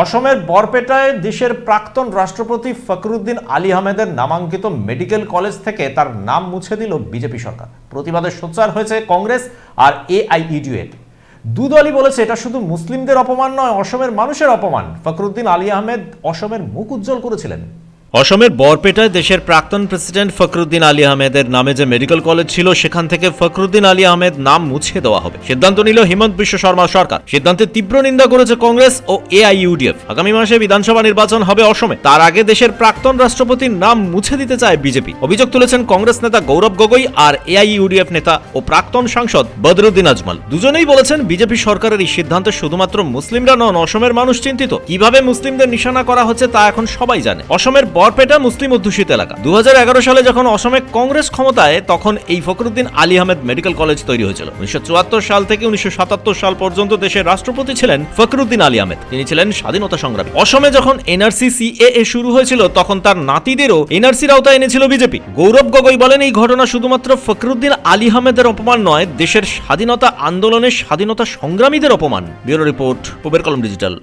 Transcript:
অসমের বরপেটায় দেশের প্রাক্তন রাষ্ট্রপতি ফখরুদ্দিন আলী আহমেদের নামাঙ্কিত মেডিকেল কলেজ থেকে তার নাম মুছে দিল বিজেপি সরকার। প্রতিবাদে সোচ্চার হয়েছে কংগ্রেস আর এআইইউডিএফ। দুদলই বলেছে এটা শুধু মুসলিমদের অপমান নয়, অসমের মানুষের অপমান। ফখরুদ্দিন আলী আহমেদ অসমের মুখ উজ্জ্বল করেছিলেন। অসমের বরপেটায় দেশের প্রাক্তন প্রেসিডেন্ট ফখরুদ্দিন আলী আহমেদের নামে যে মেডিকেল কলেজ ছিল সেখান থেকে ফখরুদ্দিন আলী আহমেদ নাম মুছে দেওয়া হবে সিদ্ধান্ত নিল হিমন্ত বিশ্ব শর্মা সরকার। সিদ্ধান্তের তীব্র নিন্দা করেছে কংগ্রেস ও এআইইউডিএফ। আগামী মাসে বিধানসভা নির্বাচন হবে অসমে, তার আগে দেশের প্রাক্তন রাষ্ট্রপতির নাম মুছে দিতে চায় বিজেপি। অভিযোগ তুলেছেন কংগ্রেস নেতা গৌরব গগৈ আর এআইইউডিএফ নেতা ও প্রাক্তন সাংসদ বদরুদ্দিন আজমল। দুজনেই বলেছেন বিজেপি সরকারের এই সিদ্ধান্তে শুধুমাত্র মুসলিমরা নন, অসমের মানুষ চিন্তিত। কিভাবে মুসলিমদের নিশানা করা হচ্ছে তা এখন সবাই জানে। অসমের বরপেটা মুসলিম অধ্যুষিত এলাকা। 2011 সালে যখন অসমে কংগ্রেস ক্ষমতায়, তখন এই ফখরুদ্দিন আলী আহমেদ মেডিকেল কলেজ তৈরি হয়েছিল। 1974 সাল থেকে 1977 সাল পর্যন্ত দেশের রাষ্ট্রপতি ছিলেন ফখরুদ্দিন আলী আহমেদ। তিনি ছিলেন স্বাধীনতা সংগ্রামী। অসমে যখন এনআরসি সিএএ শুরু হয়েছিল তখন তার নাতিদেরও এনআরসির আওতায় এনেছিল বিজেপি। গৌরব গগৈ বলেন এই ঘটনা শুধুমাত্র ফখরুদ্দিন আলী আহমেদের অপমান নয়, দেশের স্বাধীনতা আন্দোলনের স্বাধীনতা সংগ্রামীদের অপমান। ব্যুরো রিপোর্ট, পূবের কলম ডিজিটাল।